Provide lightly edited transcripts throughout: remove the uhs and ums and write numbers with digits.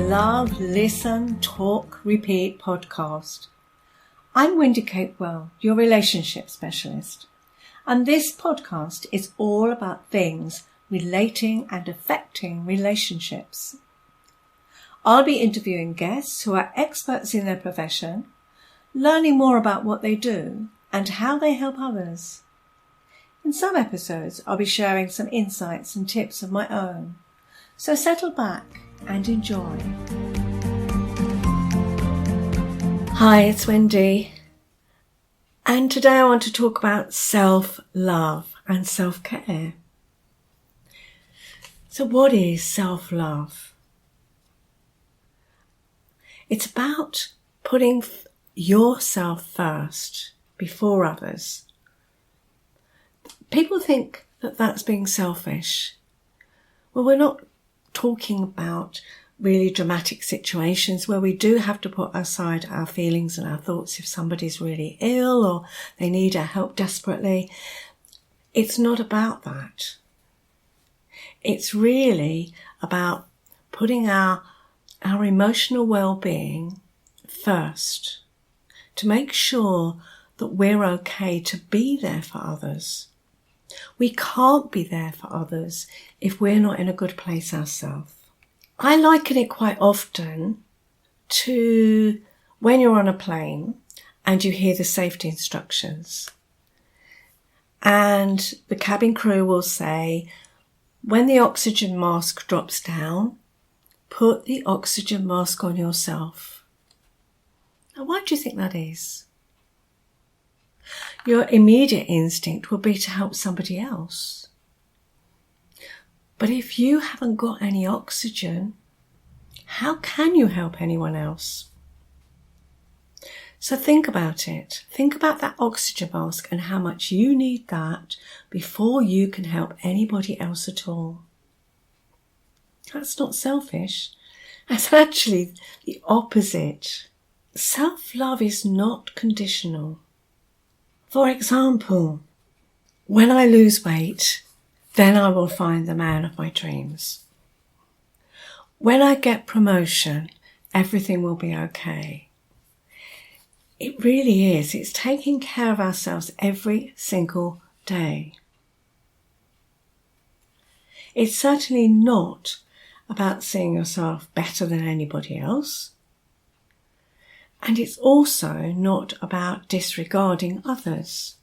Love, Listen, Talk, Repeat podcast. I'm Wendy Capewell, your relationship specialist, and this podcast is all about things relating and affecting relationships. I'll be interviewing guests who are experts in their profession, learning more about what they do and how they help others. In some episodes, I'll be sharing some insights and tips of my own. So settle back and enjoy. Hi, it's Wendy. And today I want to talk about self-love and self-care. So what is self-love? It's about putting yourself first before others. People think that that's being selfish. Well, we're not talking about really dramatic situations where we do have to put aside our feelings and our thoughts if somebody's really ill or they need our help desperately. It's not about that. It's really about putting our emotional well-being first to make sure that we're okay to be there for others. We can't be there for others if we're not in a good place ourselves. I liken it quite often to when you're on a plane and you hear the safety instructions. And the cabin crew will say, when the oxygen mask drops down, put the oxygen mask on yourself. Now, why do you think that is? Your immediate instinct will be to help somebody else. But if you haven't got any oxygen, how can you help anyone else? So think about it. Think about that oxygen mask and how much you need that before you can help anybody else at all. That's not selfish. That's actually the opposite. Self-love is not conditional. For example, when I lose weight, then I will find the man of my dreams. When I get promotion, everything will be okay. It really is. It's taking care of ourselves every single day. It's certainly not about seeing yourself better than anybody else. And it's also not about disregarding others.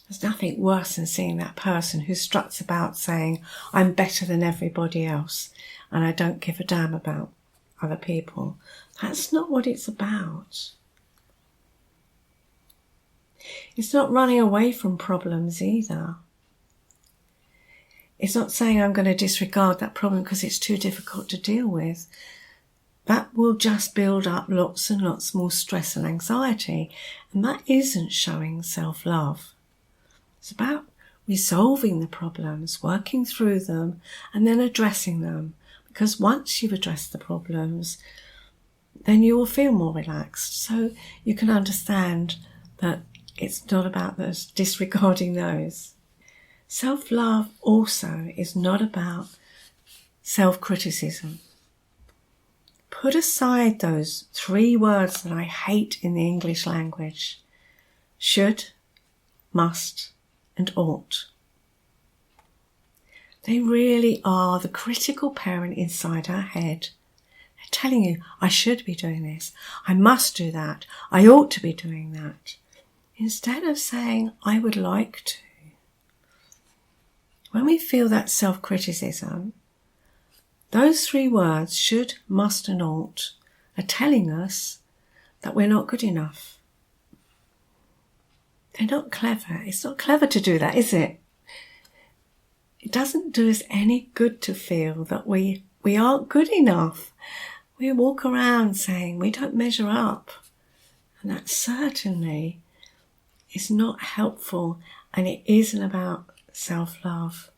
There's nothing worse than seeing that person who struts about saying, I'm better than everybody else and I don't give a damn about other people. That's not what it's about. It's not running away from problems either. It's not saying I'm going to disregard that problem because it's too difficult to deal with. That will just build up lots and lots more stress and anxiety, and that isn't showing self-love. It's about resolving the problems, working through them, and then addressing them. Because once you've addressed the problems, then you will feel more relaxed. So you can understand that it's not about disregarding those. Self-love also is not about self-criticism. Put aside those 3 words that I hate in the English language. Should, must, and ought. They really are the critical parent inside our head. They're telling you, I should be doing this. I must do that. I ought to be doing that. Instead of saying, I would like to. When we feel that self-criticism, those 3 words, should, must, and ought, are telling us that we're not good enough. They're not clever. It's not clever to do that, is it? It doesn't do us any good to feel that we aren't good enough. We walk around saying we don't measure up. And that certainly is not helpful, and it isn't about self-love.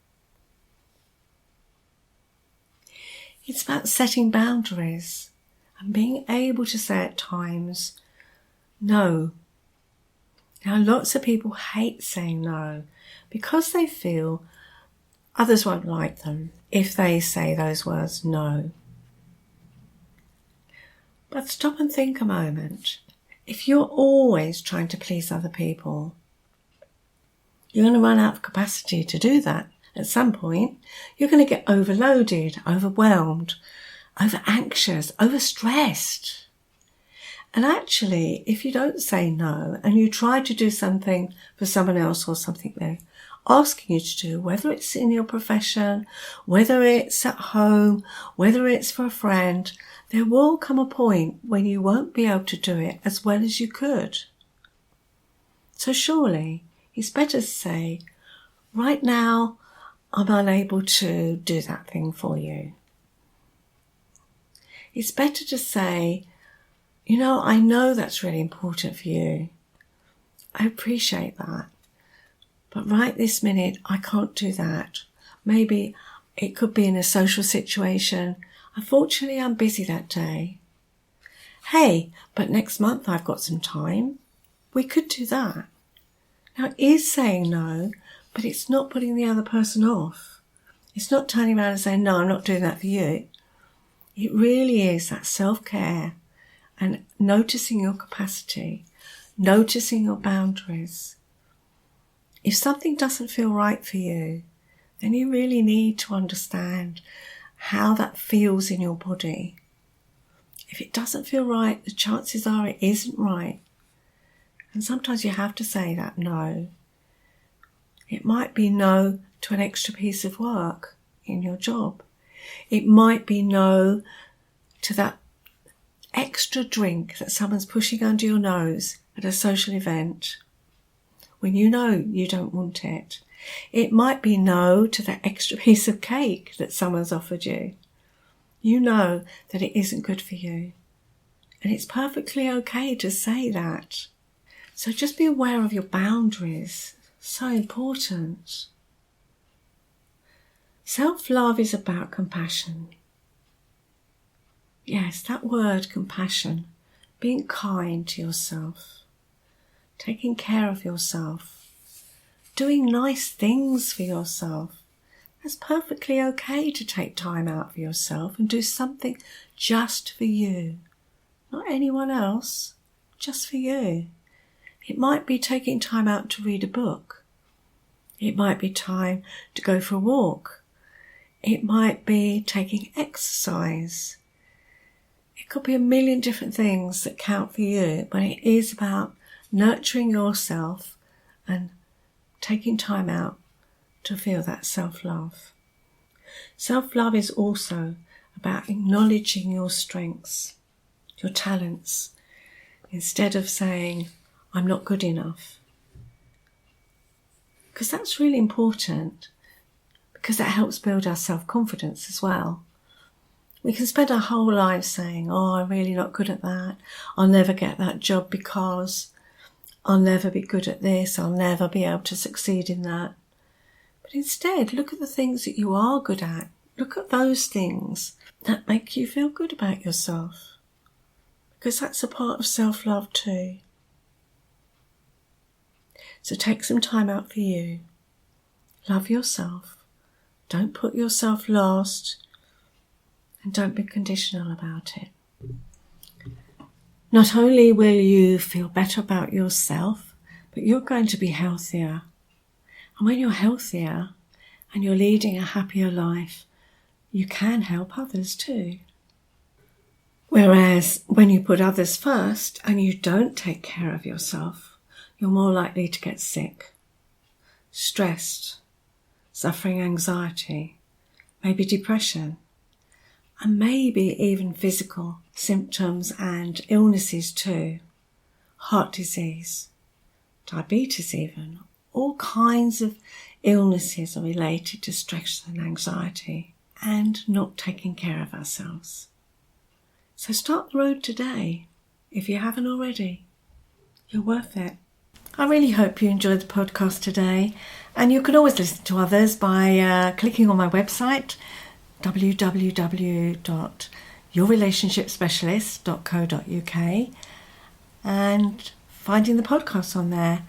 It's about setting boundaries and being able to say at times, no. Now, lots of people hate saying no because they feel others won't like them if they say those words, no. But stop and think a moment. If you're always trying to please other people, you're going to run out of capacity to do that. At some point, you're going to get overloaded, overwhelmed, over-anxious, overstressed. And actually, if you don't say no and you try to do something for someone else or something they're asking you to do, whether it's in your profession, whether it's at home, whether it's for a friend, there will come a point when you won't be able to do it as well as you could. So surely, it's better to say, right now, I'm unable to do that thing for you. It's better to say, I know that's really important for you. I appreciate that. But right this minute, I can't do that. Maybe it could be in a social situation. Unfortunately, I'm busy that day. Hey, but next month I've got some time. We could do that. Now, it is saying no, but it's not putting the other person off. It's not turning around and saying, no, I'm not doing that for you. It really is that self-care and noticing your capacity, noticing your boundaries. If something doesn't feel right for you, then you really need to understand how that feels in your body. If it doesn't feel right, the chances are it isn't right. And sometimes you have to say that no. It might be no to an extra piece of work in your job. It might be no to that extra drink that someone's pushing under your nose at a social event when you know you don't want it. It might be no to that extra piece of cake that someone's offered you. You know that it isn't good for you. And it's perfectly okay to say that. So just be aware of your boundaries. So important. Self-love is about compassion. Yes, that word, compassion. Being kind to yourself. Taking care of yourself. Doing nice things for yourself. It's perfectly okay to take time out for yourself and do something just for you. Not anyone else, just for you. It might be taking time out to read a book. It might be time to go for a walk. It might be taking exercise. It could be a million different things that count for you, but it is about nurturing yourself and taking time out to feel that self-love. Self-love is also about acknowledging your strengths, your talents, instead of saying, I'm not good enough. Because that's really important, because that helps build our self-confidence as well. We can spend our whole lives saying, I'm really not good at that. I'll never get that job because I'll never be good at this. I'll never be able to succeed in that. But instead, look at the things that you are good at. Look at those things that make you feel good about yourself. Because that's a part of self-love too. So take some time out for you. Love yourself. Don't put yourself last. And don't be conditional about it. Not only will you feel better about yourself, but you're going to be healthier. And when you're healthier and you're leading a happier life, you can help others too. Whereas when you put others first and you don't take care of yourself, you're more likely to get sick, stressed, suffering anxiety, maybe depression, and maybe even physical symptoms and illnesses too. Heart disease, diabetes even. All kinds of illnesses are related to stress and anxiety and not taking care of ourselves. So start the road today, if you haven't already. You're worth it. I really hope you enjoyed the podcast today, and you can always listen to others by clicking on my website, www.yourrelationshipspecialist.co.uk, and finding the podcast on there.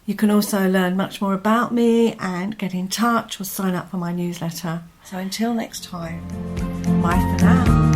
You can also learn much more about me and get in touch or sign up for my newsletter. So until next time, bye for now.